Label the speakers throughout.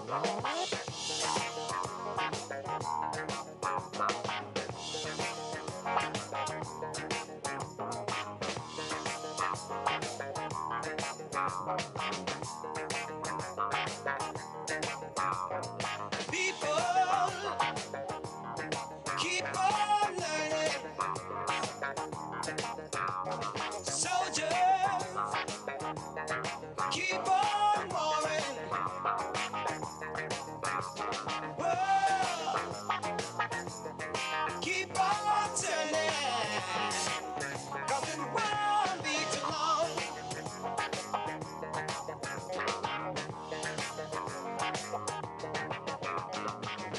Speaker 1: keep on learning. Soldiers, keep on moving. Whoa, keep on turning. 'Cause it won't be too long.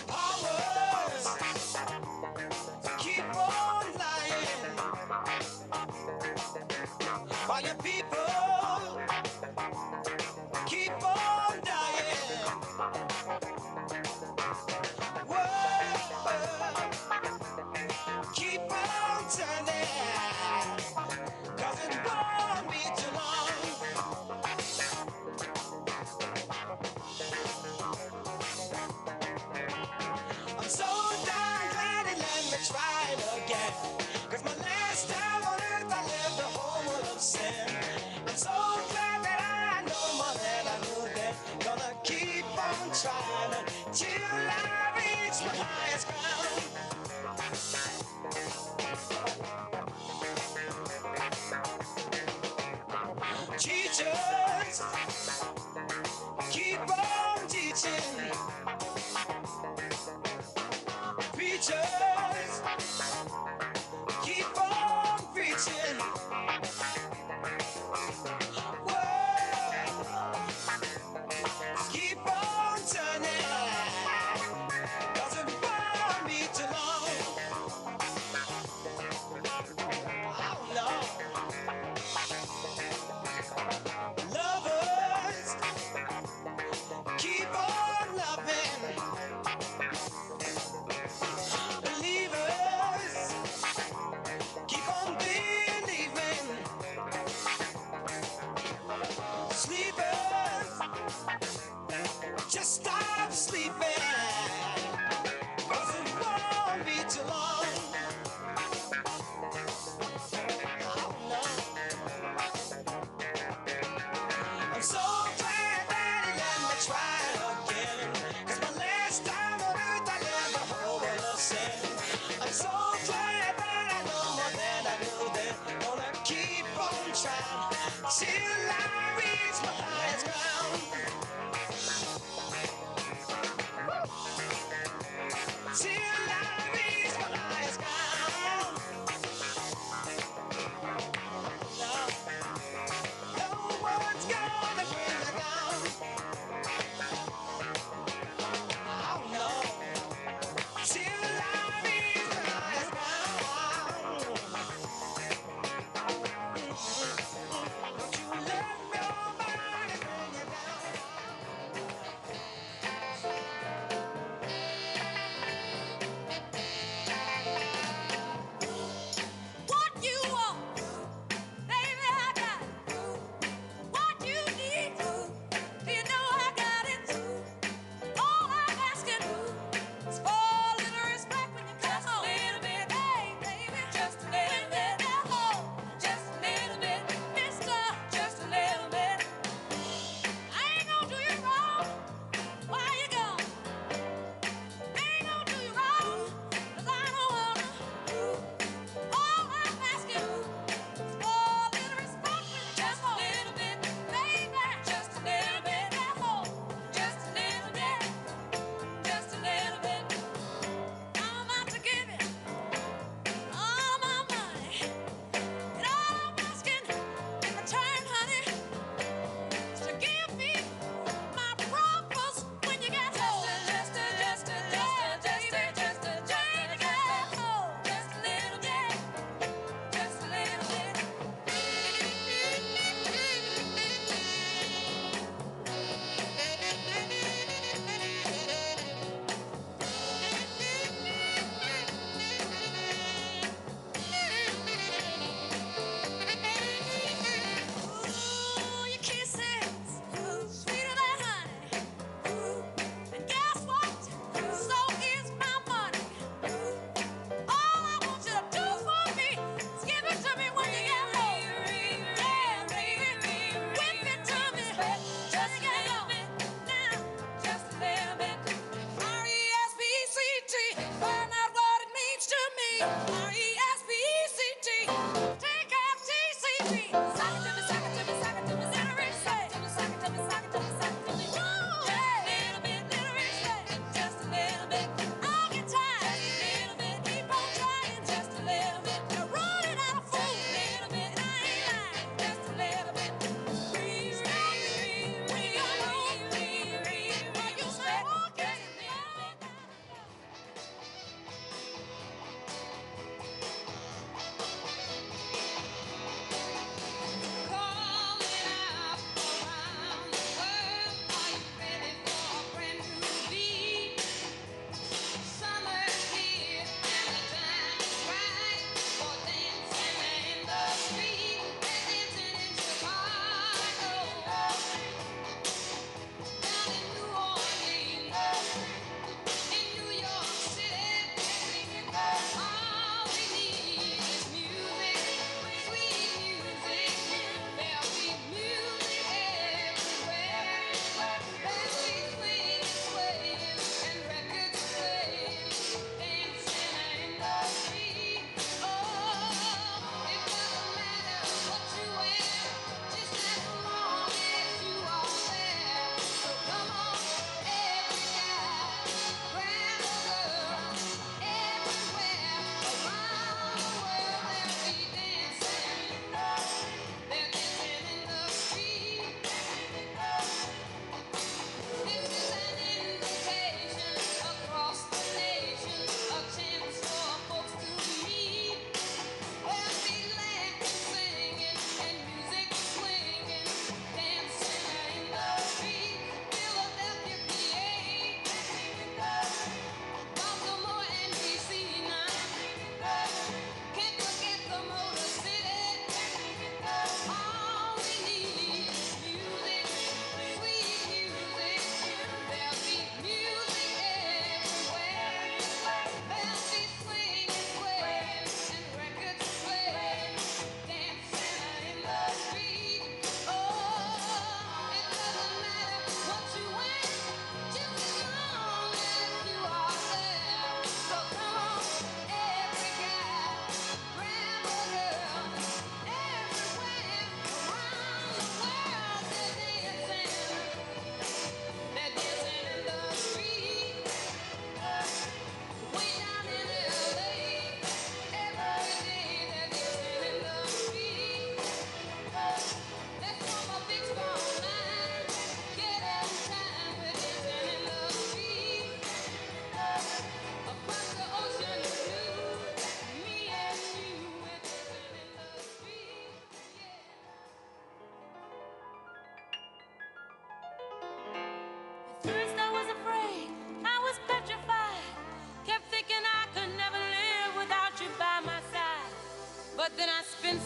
Speaker 1: Powers, keep on lying. While your people keep on dying. Whoa, keep on turning. 'Cause it won't be too long. I'm so darn glad it let me try it again. 'Cause my last time on earth I lived a whole world of sin. I'm so glad that I know more than I knew then. Gonna keep on trying till I reach my highest ground. Teachers, keep on teaching. Preachers, keep on preaching. Whoa, keep on turning. 'Cause it won't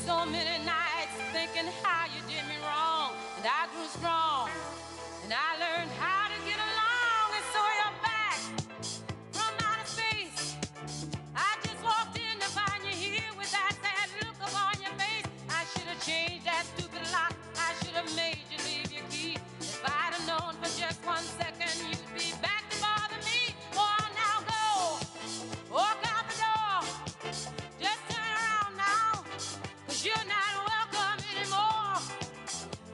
Speaker 1: so many nights thinking how you did me wrong, and I grew strong, and I learned how to get along, and so you're back from outer space. I just walked in to find you here with that sad look upon your face. I should have changed that stupid lock. I should have made you leave your key. If I'd have known for just 1 second you'd be back to bother me. Oh, now go, walk out the door. Just turn around now, 'cause you're not welcome anymore.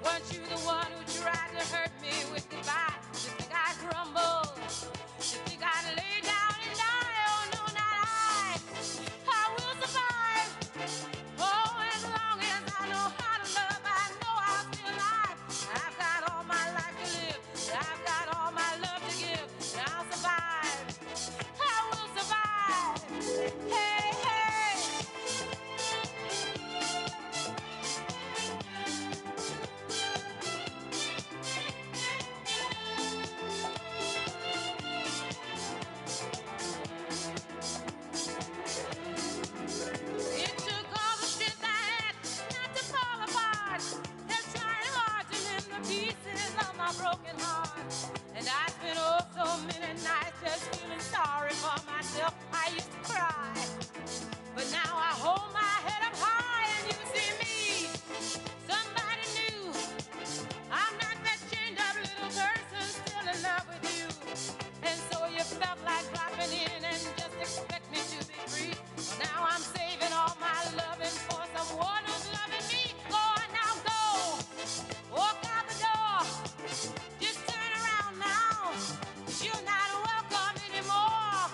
Speaker 1: Weren't you the one who tried to hurt me with goodbye? You think I'd crumble? You think I'd lay down and die? Oh, no, not I. I will survive. Oh, as long as I know how to love, I know I'll be alive. I've got all my life to live. I've got all my love to give. And I'll survive. I will survive. Hey, hey. It took all the strength I had not to fall apart. And trying hard to mend the pieces of my broken heart. And I spent oh so many nights just feeling sorry for myself. I used to cry, but now I hold my head up high and you see me. Somebody new. I'm not that chained up little person still in love with you. And so you felt like dropping in and just expect me to be free. Well, now I'm saving all my loving for someone who's loving me. Go on now, go. Walk out the door. Just turn around now. 'Cause you're not welcome anymore.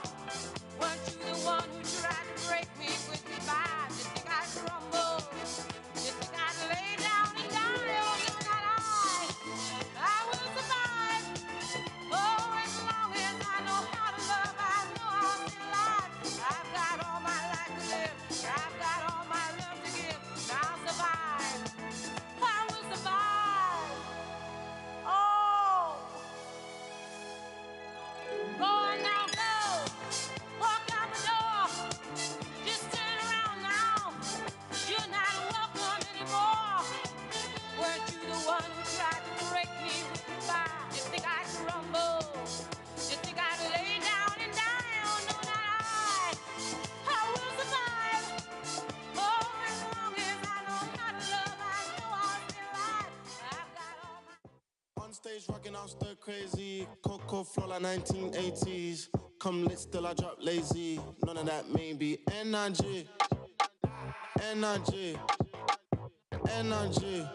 Speaker 1: Weren't you the one who tried to break me with goodbye? You think I'd crumble? You think I'd lay down and die? Oh, no, not I. I will survive. Oh, as long as I know how to love, I know I'll be alive. I've got all my life to live. I've got all my love to give. And I'll survive. I will survive. Oh. Go on now, go. Walk out the door. Just turn around now. 'Cause you're not welcome anymore. Weren't you the one who tried to break me with goodbye? You think I'd crumble? You think I'd lay down and die? Oh, no, not I. I will survive. Oh, as long as I know how to love, I know I'll be alive. I've got all my...
Speaker 2: On stage rocking out stir crazy, Coco flow like 1980s. Come lit still I drop lazy. None of that maybe. Energy, energy, energy.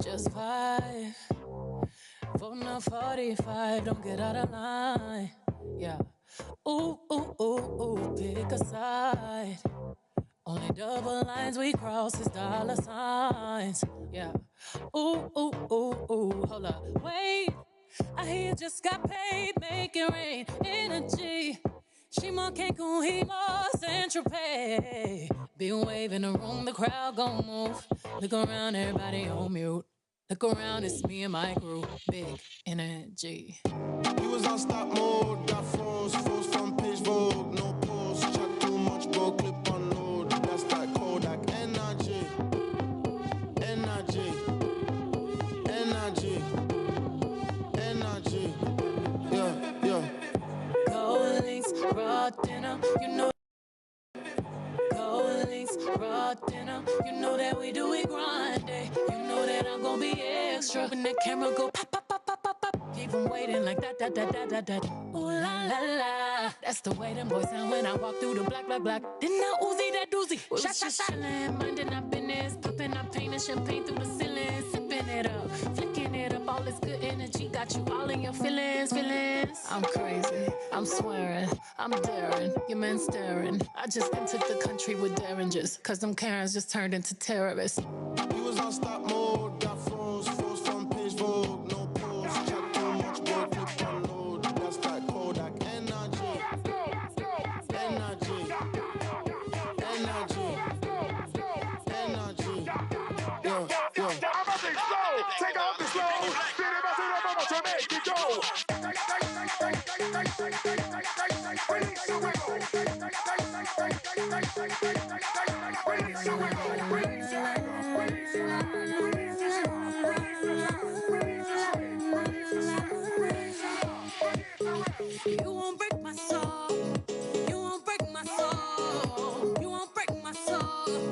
Speaker 1: Just vibe. Voting on 45, don't get out of line. Yeah. Ooh, ooh, ooh, ooh, pick a side. Only double lines we cross is dollar signs. Yeah. Ooh, ooh, ooh, ooh, hold up. Wait, I hear you just got paid, make it rain. Energy. She more Cancun, he more Central Pay. Big wave in the room, the crowd gon' move. Look around, everybody on mute. Look around, it's me and my crew. Big energy.
Speaker 2: We was on stop mode, got froze from page Vogue. No pause, chat too much, bro, clip on load. That's that Kodak energy, energy, energy, energy. Yeah, yeah.
Speaker 1: Gold links, raw dinner, you know. Gold links, raw dinner, you know that we do it grind. You know that I'm gonna be extra when that camera go pop, pop, pop, pop, pop, pop. Keep 'em waiting like that, that, that, that, that, that. Ooh la la la, that's the way them boys sound when I walk through the black, black, black. Didn't I Uzi that doozy? Shot, shot, shot. Chillin', minding our business, popping our paint and champagne through the ceiling, sipping it up, flicking it up. All this good energy got you all in your feelings, feelings. I'm crazy, I'm swearing, I'm daring. Your man staring. I just entered the country with derringers, 'cause them Karens just turned into terrorists.
Speaker 2: We was on stop mode, got froze from page Vogue. No pause, chat too much, bro, clip on load. That's that Kodak energy, energy, energy, energy. Yeah, yeah.
Speaker 3: Take off the slow. Spin it back to the bubble to make it go. Release the wiggle.
Speaker 1: You won't break my soul. You won't break my soul. You won't break my soul.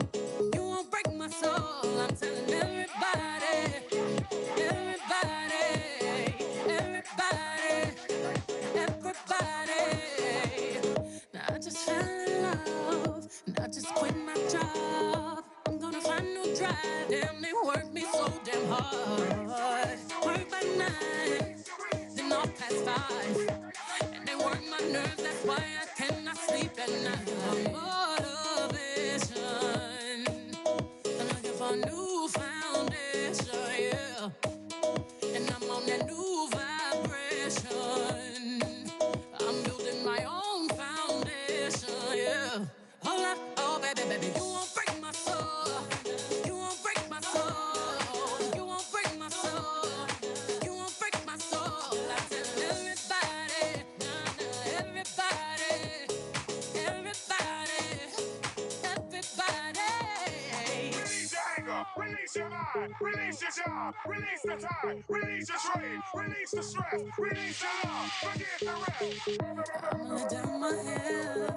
Speaker 1: You won't break my soul. I'm telling everybody, everybody, everybody, everybody. Now I just fell in love, and I just quit my job. I'm gonna find no drive. Damn, they work me so damn hard. Work by 9, then off past 5. And they work my nerves, that's why I cannot sleep at night. Motivation, I'm looking for a new foundation, yeah. And I'm on that new vibration. I'm building my own foundation, yeah. Hold up, oh baby, baby, you won't break my soul. You won't break my soul. You won't break my soul. You won't break my soul. I tell everybody, nah, nah, everybody, everybody, everybody.
Speaker 3: Release your anger, release your mind, release your job, release the time, release your trade, release the stress, release your love, forget the rest.
Speaker 1: I'ma let down my hair,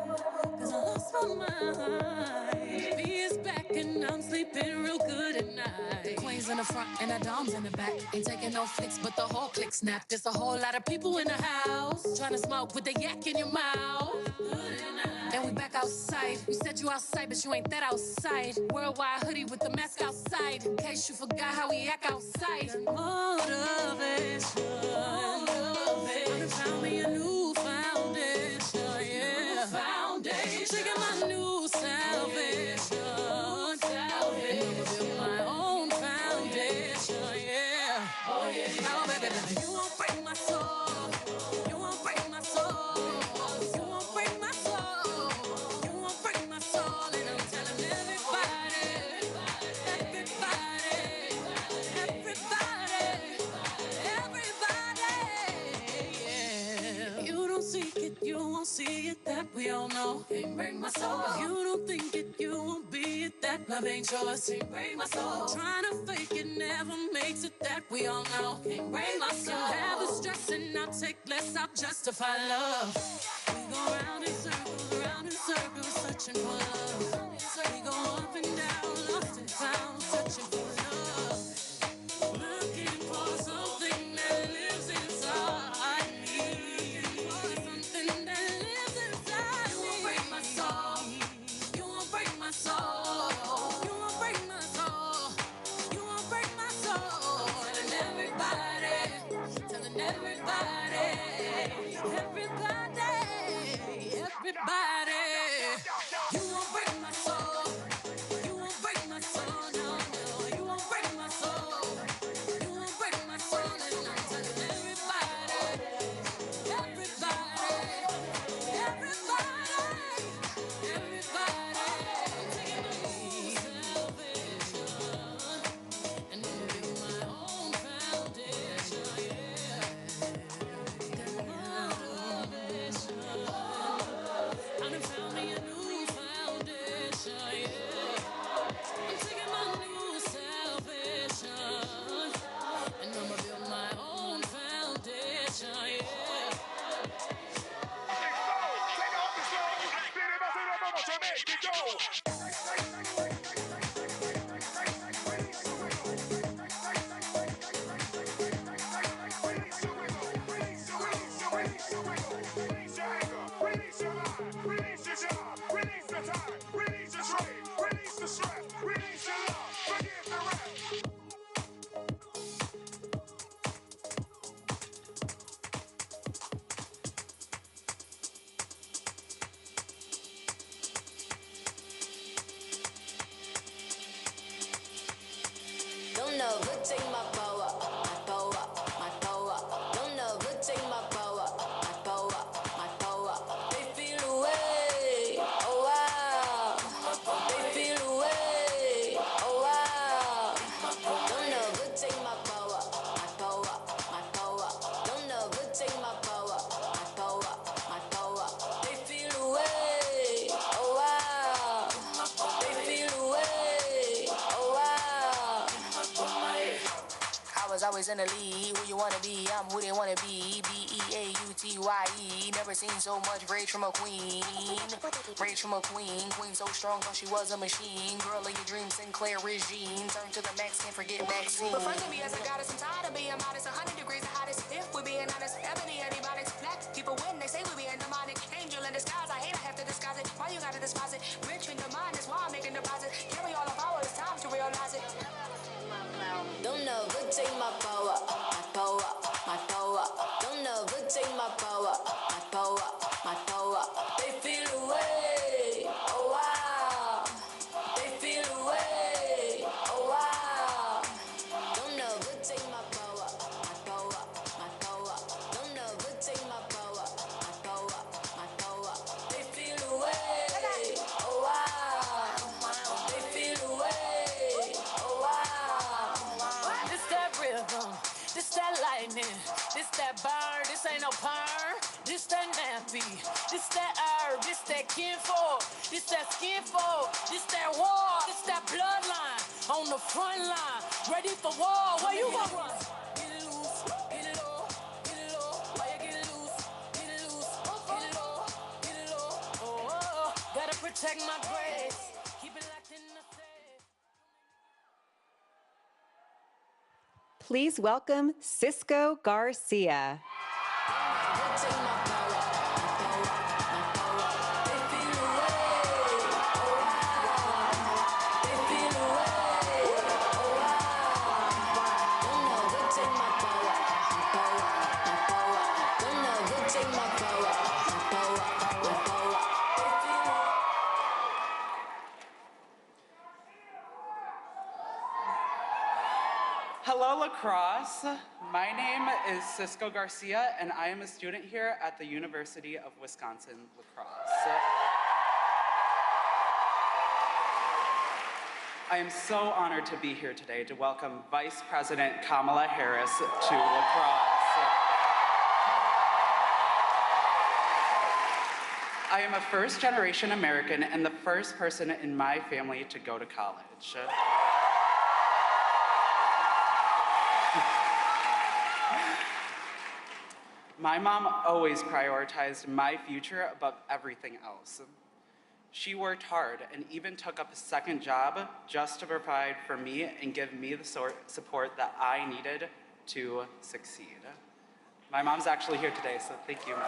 Speaker 1: cause I lost my mind. B is back and I'm sleeping real good at night. The queen's in the front and the dom's in the back. Ain't taking no flicks, but the whole click snap. There's a whole lot of people in the house, trying to smoke with the yak in your mouth. And we back outside. You said you outside, but you ain't that outside. Worldwide hoodie with the mask outside, in case you forgot how we act outside. Motivation, motivation. I found me a new foundation, yeah. Foundation. Taking my new salvation, salvation. Build my own foundation, yeah. Oh yeah. Oh baby, baby, you won't break my soul. You won't break my soul. You won't break my soul. You won't break my soul. And I'm telling everybody, everybody, everybody, everybody, yeah. You don't seek it, you won't see it, that we all know. Can't break my soul. You don't think it, you won't be it, that love ain't yours. Can't break my soul. Trying to fake it never makes it, that we all know. Can't break my soul. You have the stress and I'll take less, I'll justify love. We go round in circles, searching for love. We go up and down, lost and found, searching for love. Looking for something that lives inside me. Something that lives inside me. You won't break my soul. You won't break my soul. You won't break my soul. You won't break my soul. Telling everybody, telling everybody, everybody, everybody. You won't break my soul. You won't break my soul. No, no. You won't break my soul. You won't break my soul. And I'm telling everybody, everybody, everybody, everybody. Taking my new salvation and building my own foundation, yeah. Motivation. I done found me a new foundation, yeah. I'm taking my new salvation and I'ma build my own foundation, yeah.
Speaker 3: Take off the slow, spin it, vamos to make it go. Release your anger, release your mind, release your job, release the time, release your trade, release the stress, release your love, forget the rest.
Speaker 4: Don't never take my power, my power, my power. Don't never take my power, my power, my power. They feel away, oh wow. They feel away, oh wow. Don't never take my power, my power, my power. Don't never take my power, my power, my power. They feel away, oh wow. They feel away.
Speaker 5: always in the lead. Who you wanna be? I'm who they wanna be. B-E-A-U-T-Y-E. Never seen so much rage from a queen. Rage from a queen. Queen so strong, thought she was a machine. Girl of your dreams, Sinclair regime. Turn to the max, can't forget Maxine. Refer to me as a goddess, I'm tired of being modest. 100 degrees the hottest. If we're being honest, ebony antibiotics. Black people win, they say we being demonic. Angel in disguise, I hate I have to disguise it. Why you gotta despise it? Rich in your mind, that's why I'm making deposit. Carry all the power, it's time to realize it.
Speaker 4: Don't never take my power, my power, my power. Don't never take my power, my power, my power. They feel away, oh wow. They feel away, oh wow. Don't never take my power, my power, my power. Don't never take my power, my power, my power. They feel away, oh wow. They feel away, oh wow.
Speaker 5: This that rhythm, this that lightning, this that bird, this ain't no perm, this that nappy, this that herb, this that kinfolk, this that skinfolk, this that war, this that bloodline, on the front line, ready for war, where you gonna run? Get it loose, get it low, why you get it loose, get it loose, get it low, oh, oh, gotta protect my grace, keep it locked in the safe.
Speaker 6: Please welcome Cisco Garcia.
Speaker 4: Take my power, my power, my power. They feel away, oh wow. They feel away, oh wow. Don't never take my power, my power, my power. Don't never take my power, my power, my power. They feel away.
Speaker 7: Hello, Crosse. My name is Cisco Garcia, and I am a student here at the University of Wisconsin-La Crosse. I am so honored to be here today to welcome Vice President Kamala Harris to La Crosse. I am a first-generation American and the first person in my family to go to college. My mom always prioritized my future above everything else. She worked hard and even took up a second job just to provide for me and give me the support that I needed to succeed. My mom's actually here today, so thank you, Mom.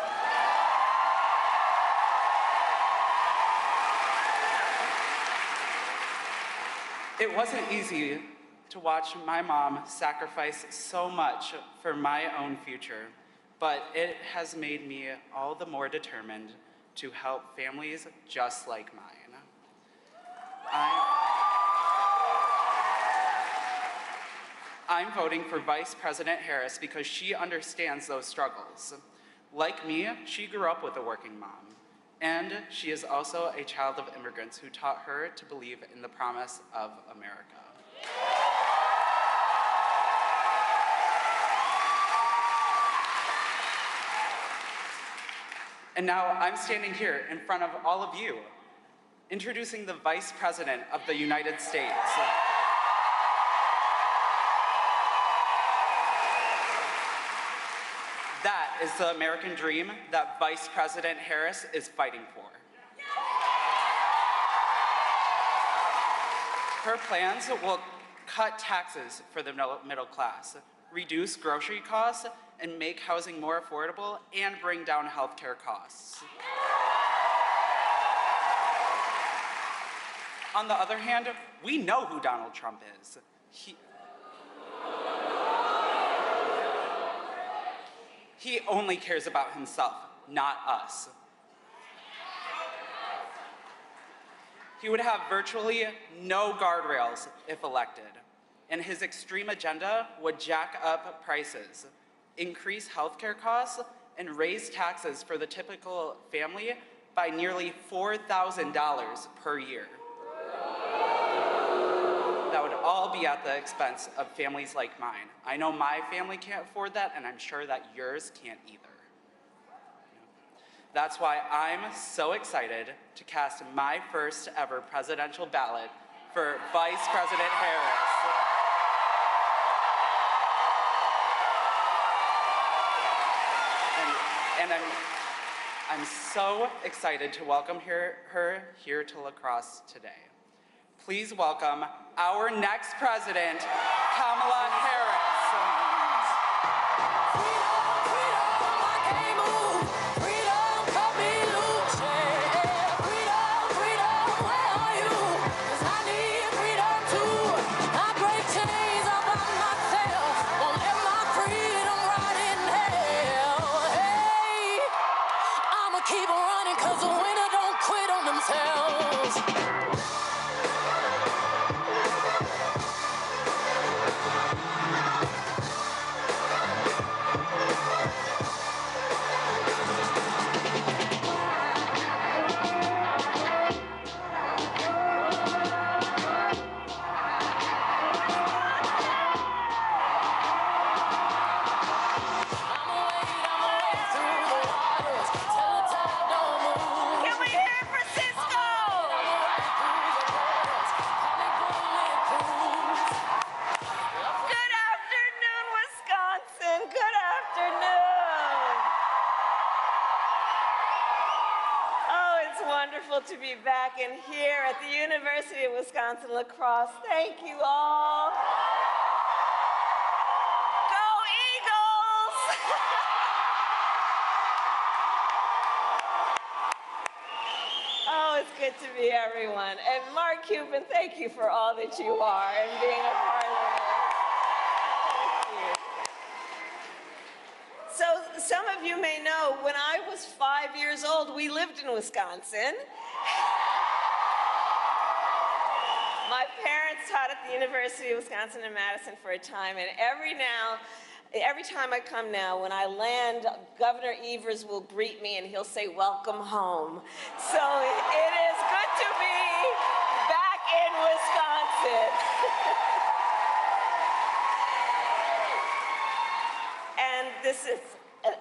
Speaker 7: It wasn't easy to watch my mom sacrifice so much for my own future, but it has made me all the more determined to help families just like mine. I'm voting for Vice President Harris because she understands those struggles. Like me, she grew up with a working mom, and she is also a child of immigrants who taught her to believe in the promise of America. And now I'm standing here in front of all of you, introducing the Vice President of the United States. That is the American dream that Vice President Harris is fighting for. Her plans will cut taxes for the middle class, reduce grocery costs, and make housing more affordable and bring down healthcare costs. On the other hand, we know who Donald Trump is. He only cares about himself, not us. He would have virtually no guardrails if elected, and his extreme agenda would jack up prices, increase healthcare costs, and raise taxes for the typical family by nearly $4,000 per year. That would all be at the expense of families like mine. I know my family can't afford that, and I'm sure that yours can't either. That's why I'm so excited to cast my first ever presidential ballot for Vice President Harris. And I'm so excited to welcome her here to La Crosse today. Please welcome our next president, Kamala Harris.
Speaker 5: Keep running, cause the winner don't quit on themselves.
Speaker 8: To be back in here at the University of Wisconsin-La Crosse. Thank you all. Go Eagles! Oh, it's good to be everyone. And Mark Cuban, thank you for all that you are and being a part of it. Thank you. So some of you may know, when I was 5 years old, we lived in Wisconsin. My parents taught at the University of Wisconsin in Madison for a time, and every time I come now, when I land, Governor Evers will greet me and he'll say, "Welcome home." So it is good to be back in Wisconsin. And this is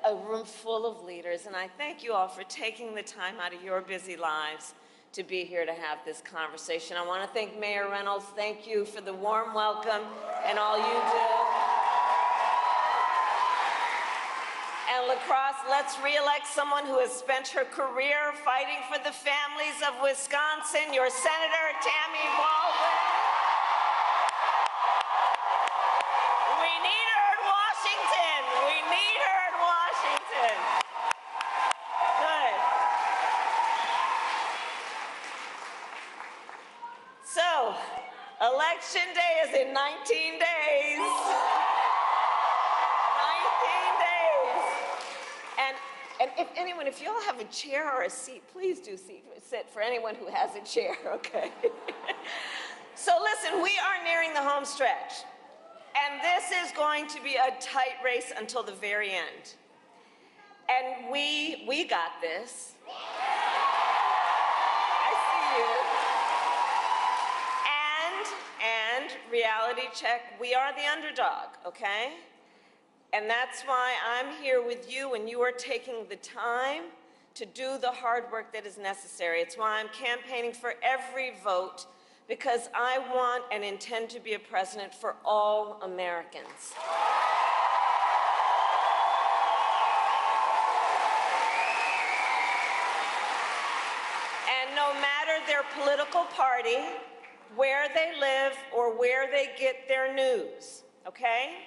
Speaker 8: a room full of leaders, and I thank you all for taking the time out of your busy lives to be here to have this conversation. I want to thank Mayor Reynolds. Thank you for the warm welcome and all you do. And La Crosse, let's re-elect someone who has spent her career fighting for the families of Wisconsin, your Senator Tammy Baldwin. We need her in Washington. We need her in Washington. Good. So, Election Day is in 19 days. 19 days. And if anyone, if you all have a chair or a seat, please do sit for anyone who has a chair, okay? So listen, we are nearing the home stretch. And this is going to be a tight race until the very end. And we got this. I see you. And reality check, we are the underdog, okay? And that's why I'm here with you, and you are taking the time to do the hard work that is necessary. It's why I'm campaigning for every vote, because I want and intend to be a president for all Americans. And no matter their political party, where they live, or where they get their news, okay?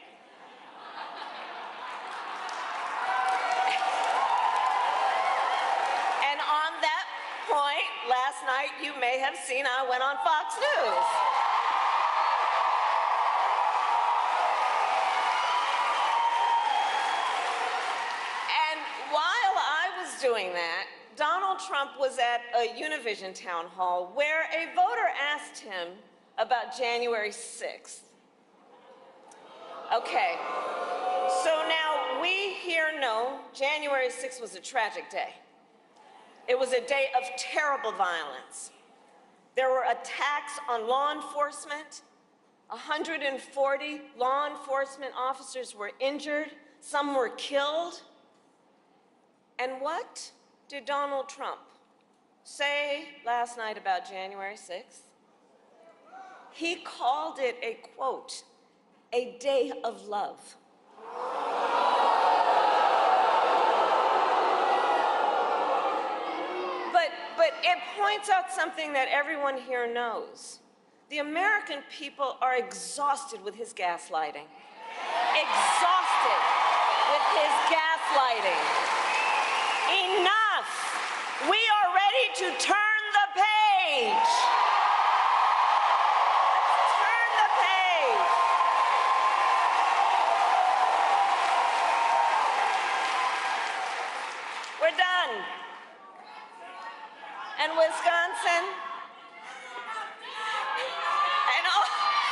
Speaker 8: And on that point, last night you may have seen I went on Fox News. And while I was doing that, Donald Trump was at a Univision town hall where a voter asked him about January 6th. Okay, so now we here know January 6th was a tragic day. It was a day of terrible violence. There were attacks on law enforcement. 140 law enforcement officers were injured. Some were killed. And what did Donald Trump say last night about January 6th? He called it a, quote, a day of love. it points out something that everyone here knows. The American people are exhausted with his gaslighting. Exhausted with his gaslighting. Enough! We are ready to turn the page. Turn the page. We're done. And Wisconsin,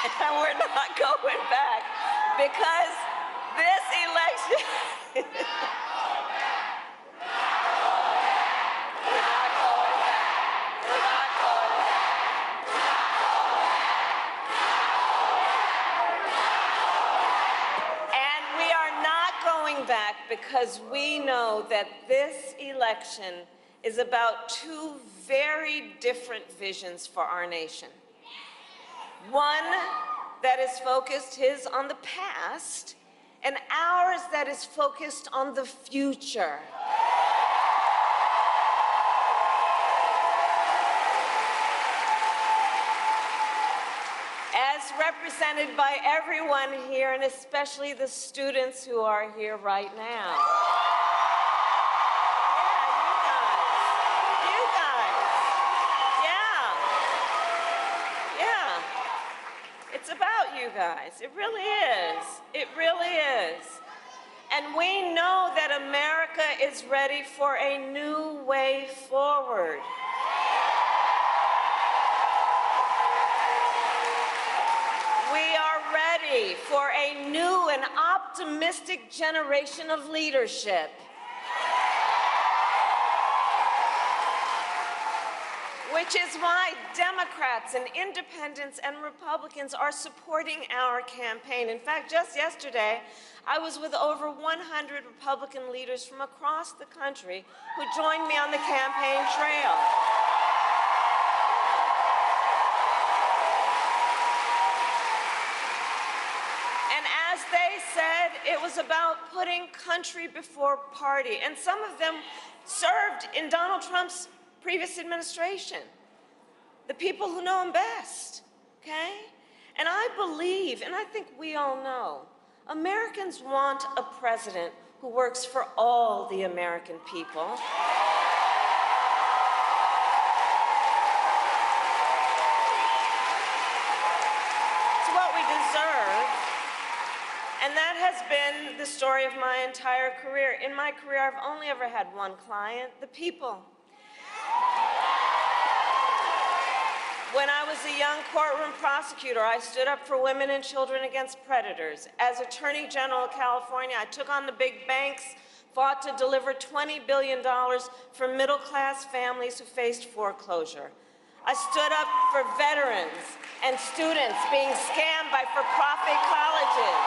Speaker 8: and we're not going back because this election, we're not going back. We're not going back. And we are not going back because we know that this election is about two very different visions for our nation. One that is focused on the past, and ours that is focused on the future. As represented by everyone here, and especially the students who are here right now. It's about you guys. It really is. It really is. And we know that America is ready for a new way forward. We are ready for a new and optimistic generation of leadership. Which is why Democrats and independents and Republicans are supporting our campaign. In fact, just yesterday, I was with over 100 Republican leaders from across the country who joined me on the campaign trail. And as they said, it was about putting country before party. And some of them served in Donald Trump's previous administration, the people who know him best, okay? And I believe, and I think we all know, Americans want a president who works for all the American people. It's what we deserve. And that has been the story of my entire career. In my career, I've only ever had one client, the people. When I was a young courtroom prosecutor, I stood up for women and children against predators. As Attorney General of California, I took on the big banks, fought to deliver $20 billion for middle-class families who faced foreclosure. I stood up for veterans and students being scammed by for-profit colleges.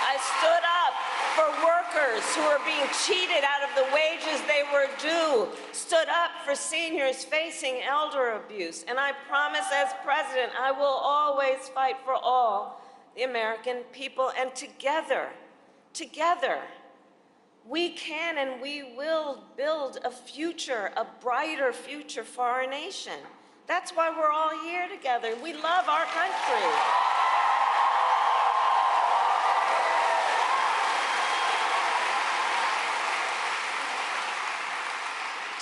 Speaker 8: I stood up for workers who are being cheated out of the wages they were due, stood up for seniors facing elder abuse, and I promise as president I will always fight for all the American people, and together, we can and we will build a future, a brighter future for our nation. That's why we're all here together. We love our country.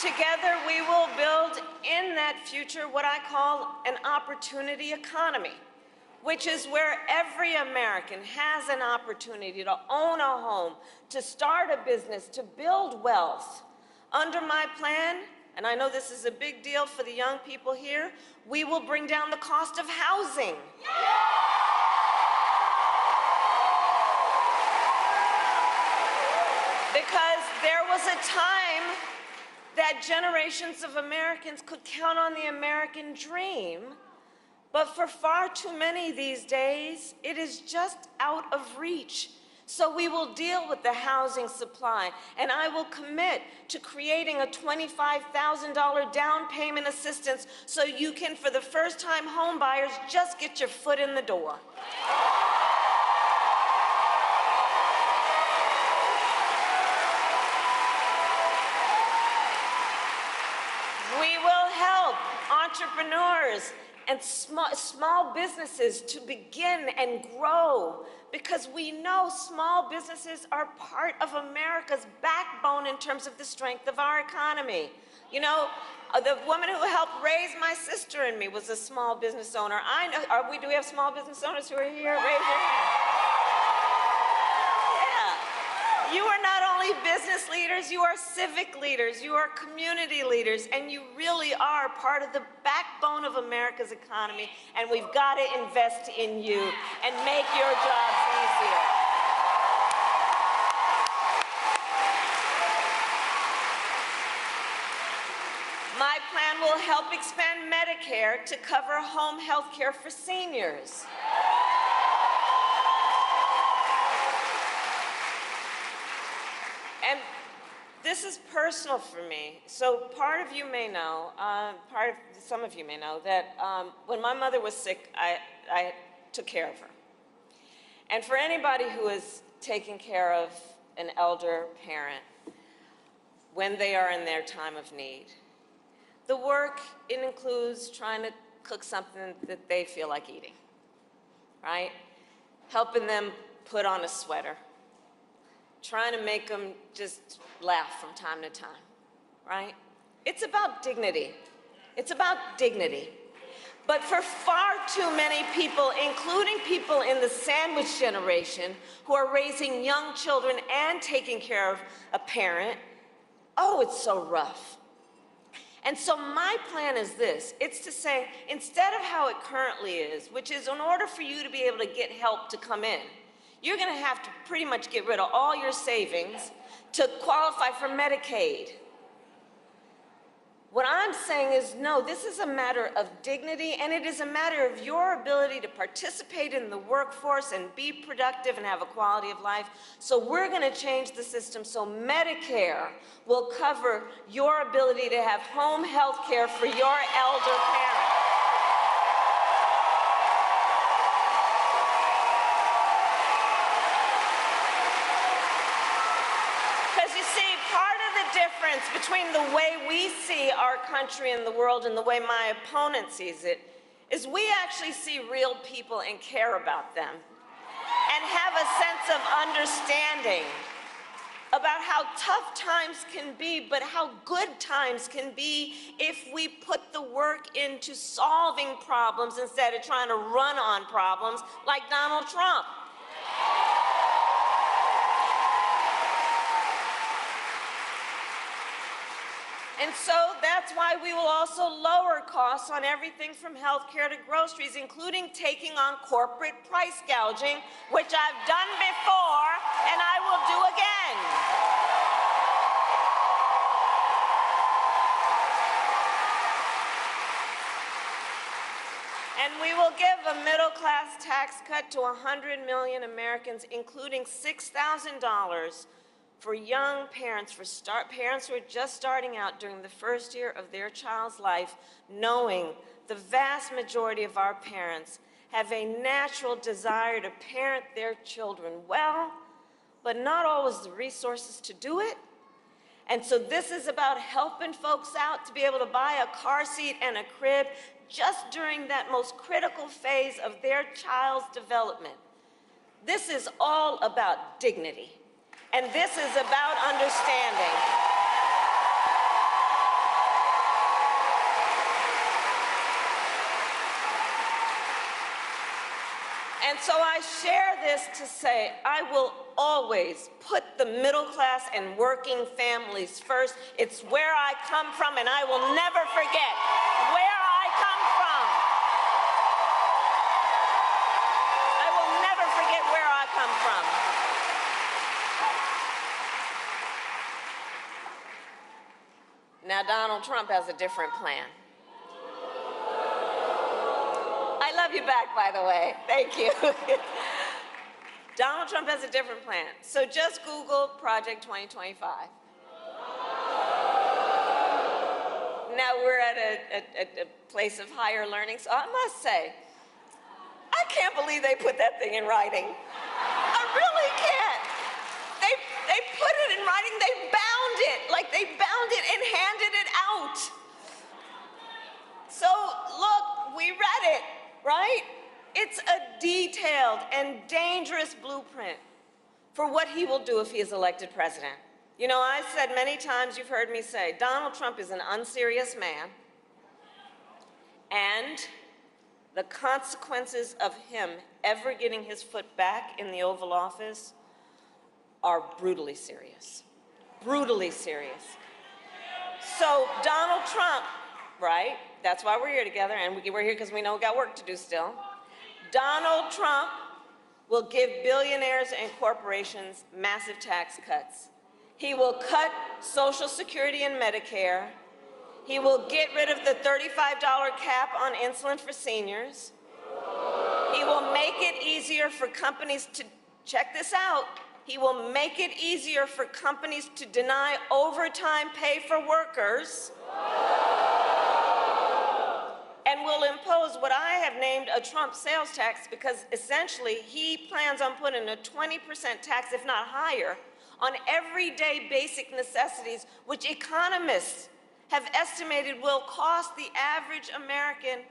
Speaker 8: Together, we will build in that future what I call an opportunity economy, which is where every American has an opportunity to own a home, to start a business, to build wealth. Under my plan, and I know this is a big deal for the young people here, we will bring down the cost of housing. Because there was a time that generations of Americans could count on the American dream, but for far too many these days, it is just out of reach. So we will deal with the housing supply, and I will commit to creating a $25,000 down payment assistance so you can, for the first-time home buyers, just get your foot in the door. entrepreneurs and small businesses to begin and grow, because we know small businesses are part of America's backbone in terms of the strength of our economy. You know, the woman who helped raise my sister and me was a small business owner. I know, do we have small business owners who are here? Raise your hand. Yeah. You are not only business leaders, you are civic leaders, you are community leaders, and you really are part of the backbone of America's economy, and we've got to invest in you and make your jobs easier. My plan will help expand Medicare to cover home health care for seniors. And this is personal for me. So part of you may know, some of you may know, that when my mother was sick, I took care of her. And for anybody who is taking care of an elder parent when they are in their time of need, the work, it includes trying to cook something that they feel like eating, right? Helping them put on a sweater, trying to make them just laugh from time to time, right? It's about dignity. It's about dignity. But for far too many people, including people in the sandwich generation who are raising young children and taking care of a parent, oh, it's so rough. And so my plan is this. It's to say, instead of how it currently is, which is in order for you to be able to get help to come in, you're going to have to pretty much get rid of all your savings to qualify for Medicaid. What I'm saying is, no, this is a matter of dignity, and it is a matter of your ability to participate in the workforce and be productive and have a quality of life. So we're going to change the system so Medicare will cover your ability to have home health care for your elder parent. Between the way we see our country and the world and the way my opponent sees it is we actually see real people and care about them and have a sense of understanding about how tough times can be, but how good times can be if we put the work into solving problems instead of trying to run on problems like Donald Trump. And so that's why we will also lower costs on everything from healthcare to groceries, including taking on corporate price gouging, which I've done before and I will do again. And we will give a middle-class tax cut to 100 million Americans, including $6,000 for young parents, parents who are just starting out during the first year of their child's life, knowing the vast majority of our parents have a natural desire to parent their children well, but not always the resources to do it. And so this is about helping folks out to be able to buy a car seat and a crib just during that most critical phase of their child's development. This is all about dignity. And this is about understanding. And so I share this to say I will always put the middle class and working families first. It's where I come from, and I will never forget where I come from. I will never forget where I come from. Now, Donald Trump has a different plan. I love you back, by the way. Thank you. Donald Trump has a different plan. So just Google Project 2025. Now we're at a place of higher learning, so I must say, I can't believe they put that thing in writing. I really can't. They put it in writing, they bound it, like they bound it and handed it out. So it, right? It's a detailed and dangerous blueprint for what he will do if he is elected president. You know, I said many times, you've heard me say, Donald Trump is an unserious man, and the consequences of him ever getting his foot back in the Oval Office are brutally serious. Brutally serious. So Donald Trump, right? That's why we're here together, and we're here because we know we got work to do still. Donald Trump will give billionaires and corporations massive tax cuts. He will cut Social Security and Medicare. He will get rid of the $35 cap on insulin for seniors. He will make it easier for companies to, check this out, he will make it easier for companies to deny overtime pay for workers, and will impose what I have named a Trump sales tax, because essentially he plans on putting a 20% tax, if not higher, on everyday basic necessities, which economists have estimated will cost the average American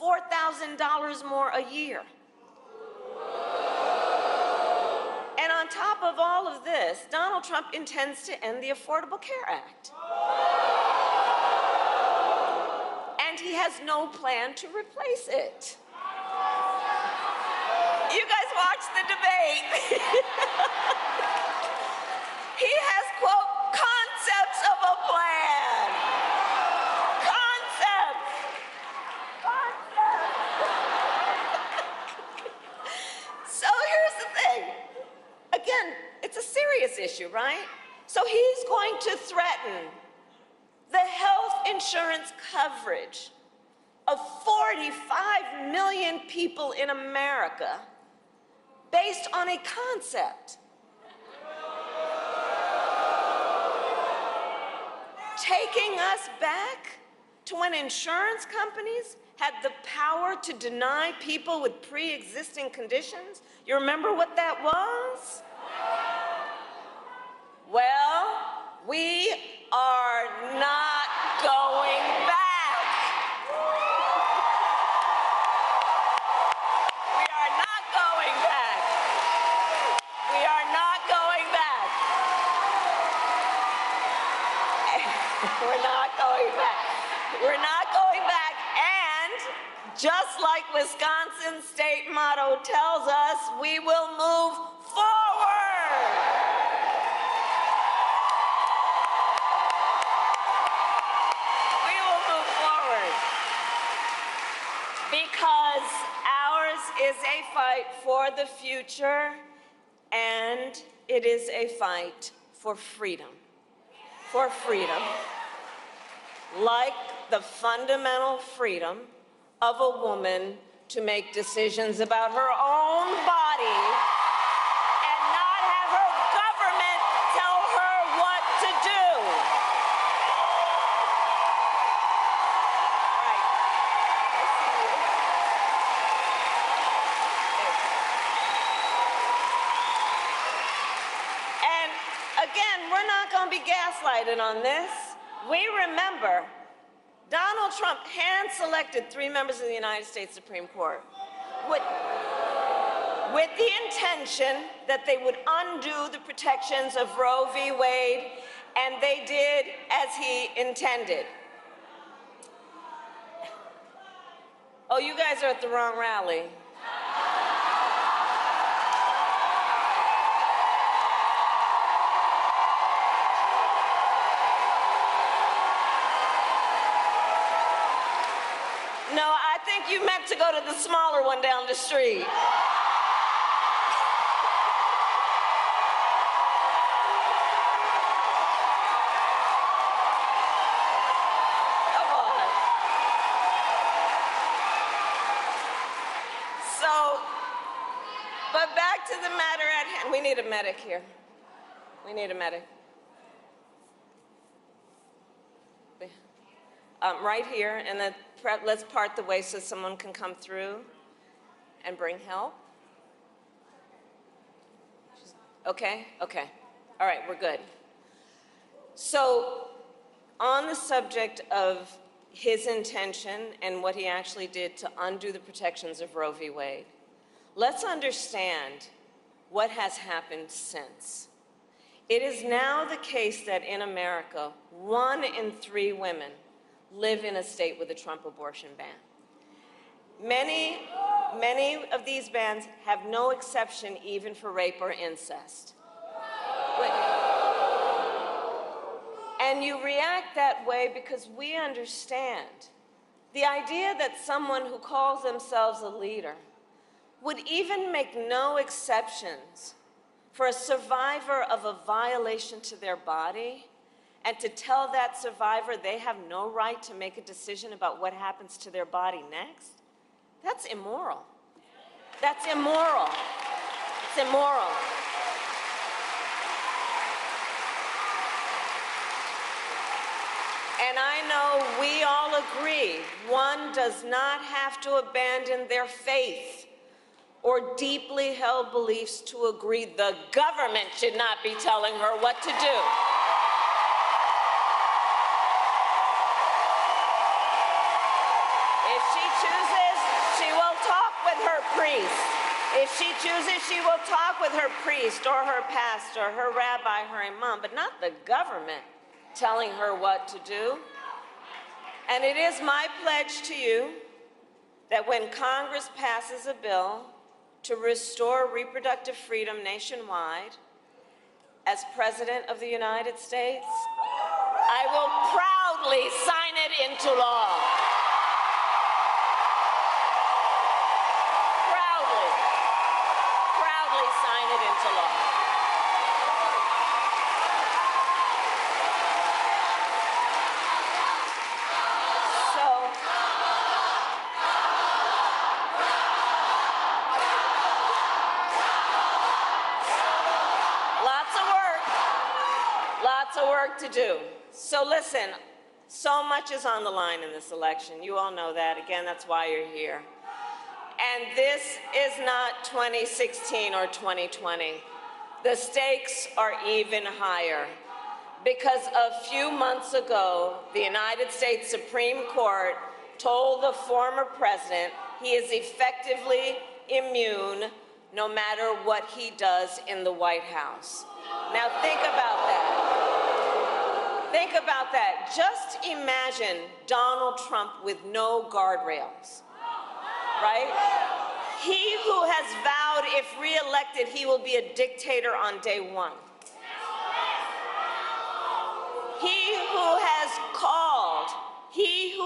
Speaker 8: $4,000 more a year. And on top of all of this, Donald Trump intends to end the Affordable Care Act. And he has no plan to replace it. You guys watched the debate. He has, quote, concepts of a plan. Concepts. So here's the thing. Again, it's a serious issue, right? So he's going to threaten the health insurance coverage of 45 million people in America based on a concept. Taking us back to when insurance companies had the power to deny people with pre-existing conditions. You remember what that was? Well, we are not going back. We are not going back. We are not going back. We're not going back. We're not going back. And just like Wisconsin's state motto tells us, we will move forward. We will move forward. Because ours is a fight for the future, and it is a fight for freedom. For freedom. Like the fundamental freedom of a woman to make decisions about her own body and not have her government tell her what to do. Right. I see you. And again, we're not going to be gaslighted on this. We remember Donald Trump hand-selected 3 members of the United States Supreme Court with the intention that they would undo the protections of Roe v. Wade, and they did as he intended. Oh, you guys are at the wrong rally. No, I think you meant to go to the smaller one down the street. Come on. So, but back to the matter at hand. We need a medic here. We need a medic. Right here, and then let's part the way so someone can come through and bring help. Okay, okay. All right, we're good. So, on the subject of his intention and what he actually did to undo the protections of Roe v. Wade. Let's understand what has happened since. It is now the case that in America, 1 in 3 women live in a state with a Trump abortion ban. Many of these bans have no exception even for rape or incest. And you react that way because we understand the idea that someone who calls themselves a leader would even make no exceptions for a survivor of a violation to their body and to tell that survivor they have no right to make a decision about what happens to their body next. That's immoral. That's immoral. It's immoral. And I know we all agree, one does not have to abandon their faith or deeply held beliefs to agree the government should not be telling her what to do. If she chooses, she will talk with her priest. If she chooses, she will talk with her priest or her pastor, her rabbi, her imam, but not the government telling her what to do. And it is my pledge to you that when Congress passes a bill to restore reproductive freedom nationwide, as President of the United States, I will proudly sign it into law. Proudly sign it into law. Lots of work to do. So listen, so much is on the line in this election. You all know that. Again, that's why you're here. And this is not 2016 or 2020. The stakes are even higher because a few months ago, the United States Supreme Court told the former president he is effectively immune no matter what he does in the White House. Now think about that. Think about that. Just imagine Donald Trump with no guardrails, right? He who has vowed if reelected he will be a dictator on day one. He who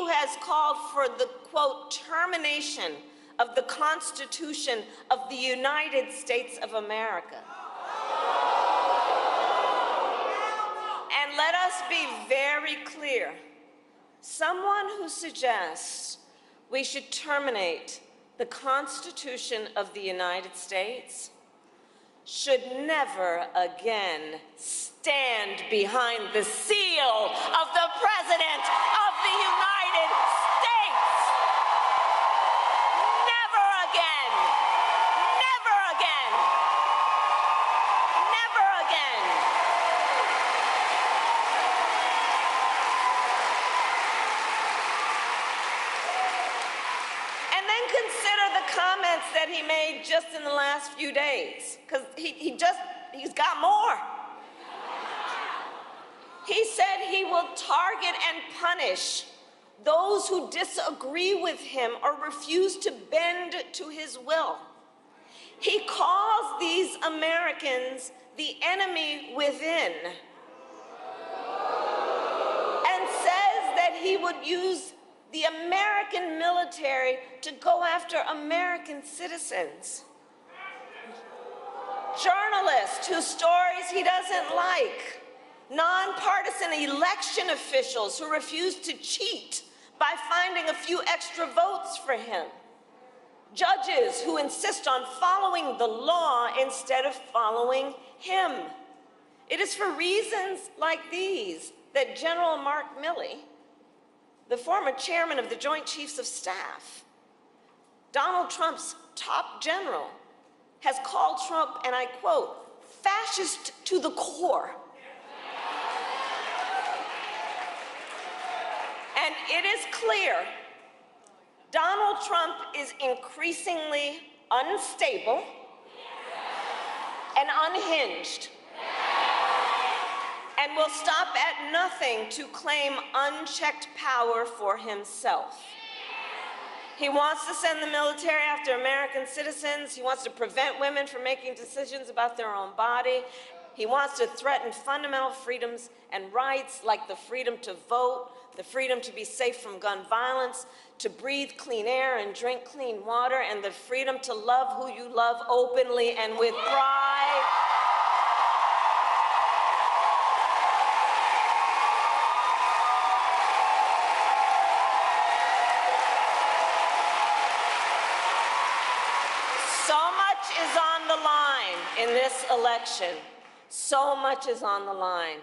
Speaker 8: has called for the, quote, termination of the Constitution of the United States of America. And let us be very clear. Someone who suggests we should terminate the Constitution of the United States should never again stand behind the seal of the President of the United States. Never again. Never again. Never again. And then consider the comments that he made just in the last few days, because he's got more. He said he will target and punish those who disagree with him or refuse to bend to his will. He calls these Americans the enemy within and says that he would use the American military to go after American citizens. Journalists whose stories he doesn't like. Nonpartisan election officials who refuse to cheat by finding a few extra votes for him. Judges who insist on following the law instead of following him. It is for reasons like these that General Mark Milley, the former chairman of the Joint Chiefs of Staff, Donald Trump's top general, has called Trump, and I quote, fascist to the core. And it is clear Donald Trump is increasingly unstable and unhinged, and will stop at nothing to claim unchecked power for himself. He wants to send the military after American citizens. He wants to prevent women from making decisions about their own body. He wants to threaten fundamental freedoms and rights like the freedom to vote, the freedom to be safe from gun violence, to breathe clean air and drink clean water, and the freedom to love who you love openly and with pride. So much is on the line in this election. So much is on the line.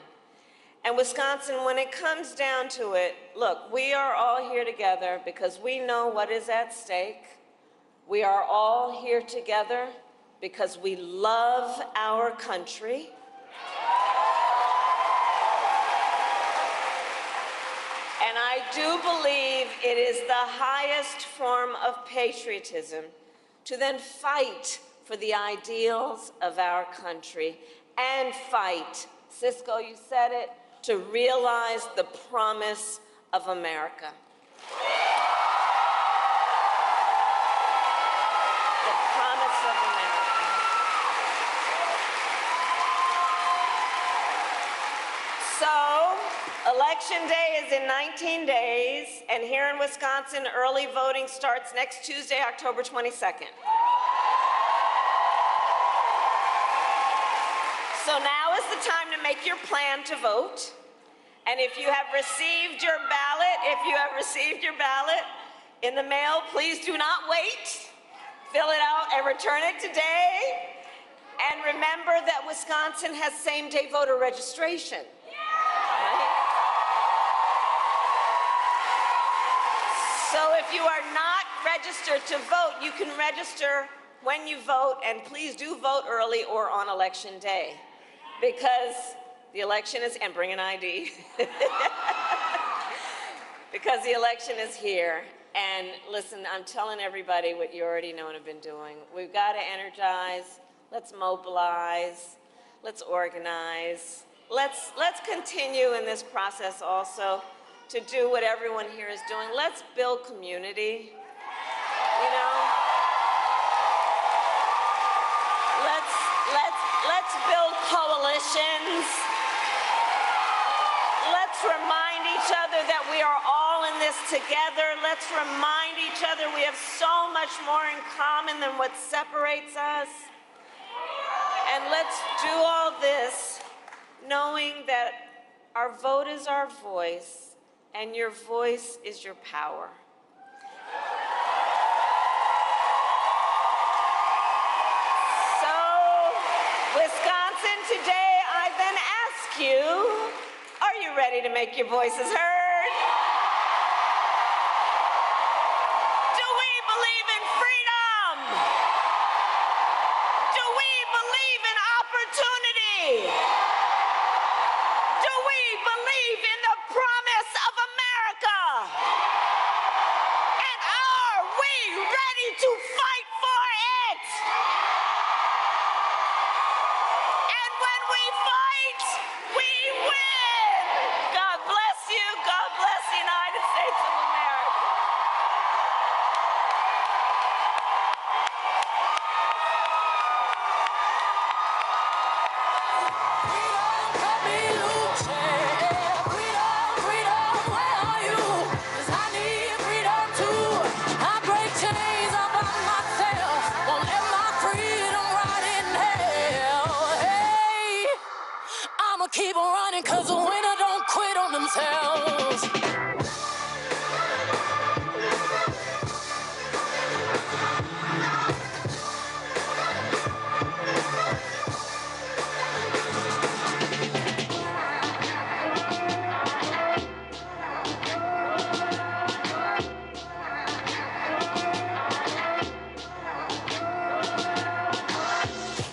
Speaker 8: And Wisconsin, when it comes down to it, look, we are all here together because we know what is at stake. We are all here together because we love our country. And I do believe it is the highest form of patriotism to then fight for the ideals of our country and fight, Cisco, you said it, to realize the promise of America. The promise of America. So, Election Day is in 19 days, and here in Wisconsin, early voting starts next Tuesday, October 22nd. So now is the time to make your plan to vote. And if you have received your ballot, in the mail, please do not wait. Fill it out and return it today. And remember that Wisconsin has same-day voter registration. Right? So if you are not registered to vote, you can register when you vote, and please do vote early or on election day. Because the election is, and bring an ID, because the election is here. And listen, I'm telling everybody what you already know and have been doing. We've got to energize, let's mobilize, let's organize. Let's continue in this process also to do what everyone here is doing. Let's build community, you know? Let's build coalitions. Let's remind each other that we are all in this together. Let's remind each other we have so much more in common than what separates us. And let's do all this knowing that our vote is our voice and your voice is your power. Wisconsin, today I then ask you, are you ready to make your voices heard? Do we believe in freedom? Do we believe in opportunity? Do we believe in the promise of America? And are we ready to fight for it? We fight, we win. God bless you. God bless the United States of America.
Speaker 9: Keep on running, cause the winner don't quit on themselves.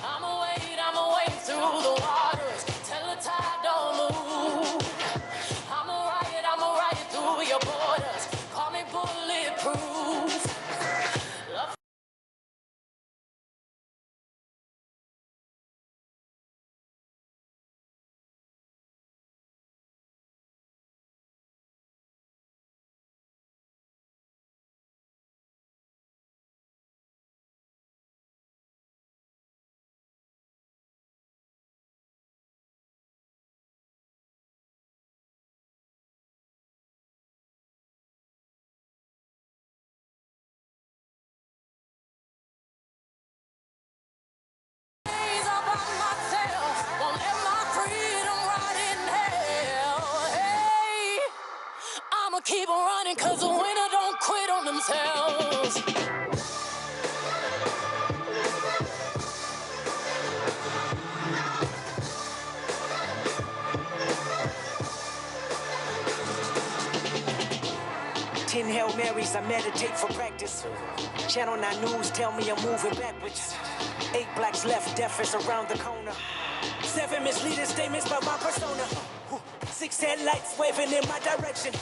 Speaker 9: I'ma wade through the waters till the tide don't move. I'ma ride I'ma keep on running, cause the winner don't quit on themselves.
Speaker 1: 10 Hail Marys, I meditate for practice. Channel 9 News tell me I'm moving backwards. 8 blacks left, death is around the corner. 7 misleading statements by my persona. 6 headlights waving in my direction.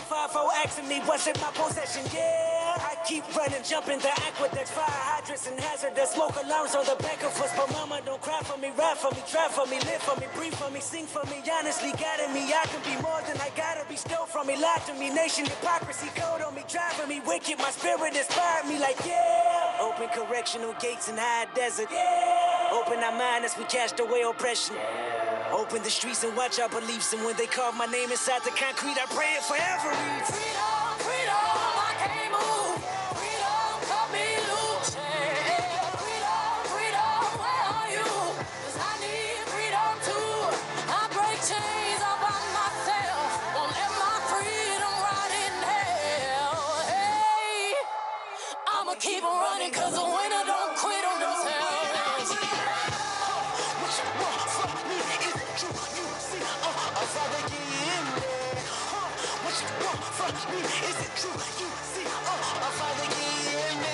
Speaker 1: 5-0 asking me what's in my possession. Yeah, I keep running, jumping the aqueducts, fire hydrants and hazardous smoke alarms on the back of us. But mama, don't cry for me, ride for me, try for me, live for me, breathe for me, sing for me. Honestly, guiding me, I can be more than I gotta be. Stole from me, lied to me, nation hypocrisy, code on me, driving me wicked. My spirit inspired me like yeah. Open correctional gates in high desert. Yeah. Open our mind as we cast away oppression. Open the streets and watch our beliefs. And when they carve my name inside the concrete, I pray it forever reads.
Speaker 9: Freedom, freedom, I can't move. Freedom, cut me loose. Yeah. Freedom, freedom, where are you? 'Cause I need freedom too. I break chains all by myself. Won't let my freedom rot in hell. Hey, I'ma keep on running, 'cause the winner don't quit on themselves.
Speaker 1: Is it true? You see, a father give me.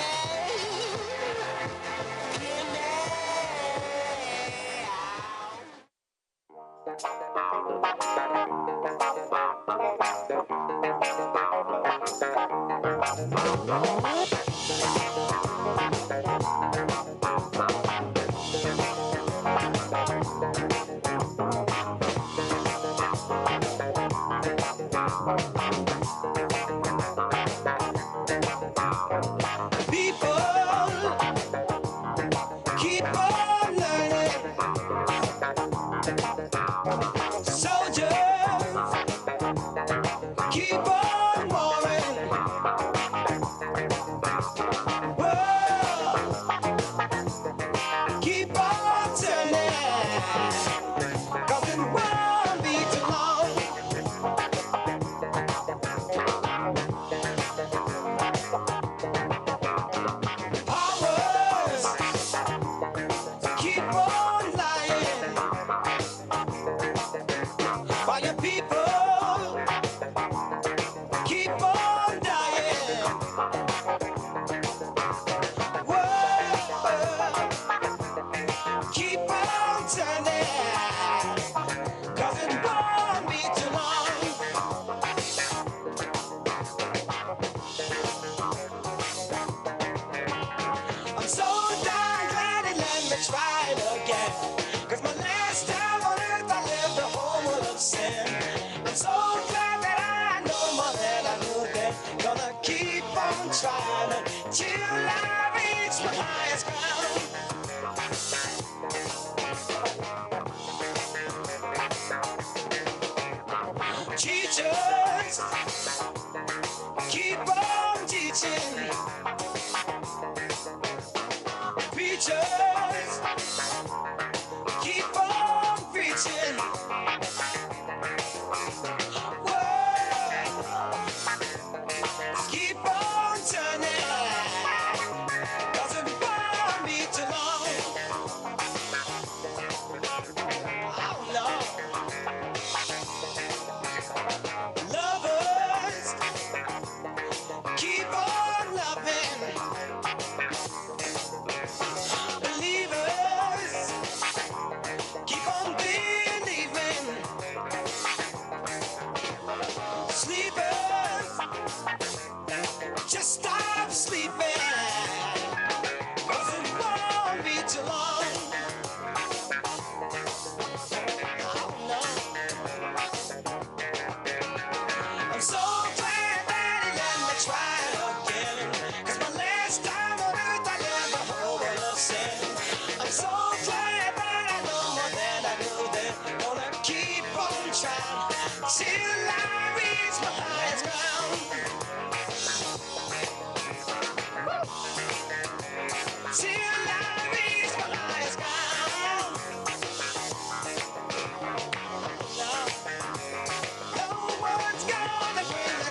Speaker 1: Teachers, keep on teaching. Preachers, keep on preaching. Words keep on turning. Doesn't bother me too long. Oh no. Lovers, keep on loving. Believers, keep on believing. Sleepers, just stop sleeping. Doesn't won't be too long. Oh no. I'm so glad that he let me try again. 'Cause my last time on earth I lived a whole world of sin. I'm so glad that I know more than I knew then. Gonna keep on trying till I reach my highest ground. Till I reach my highest ground. No, no one's gonna bring the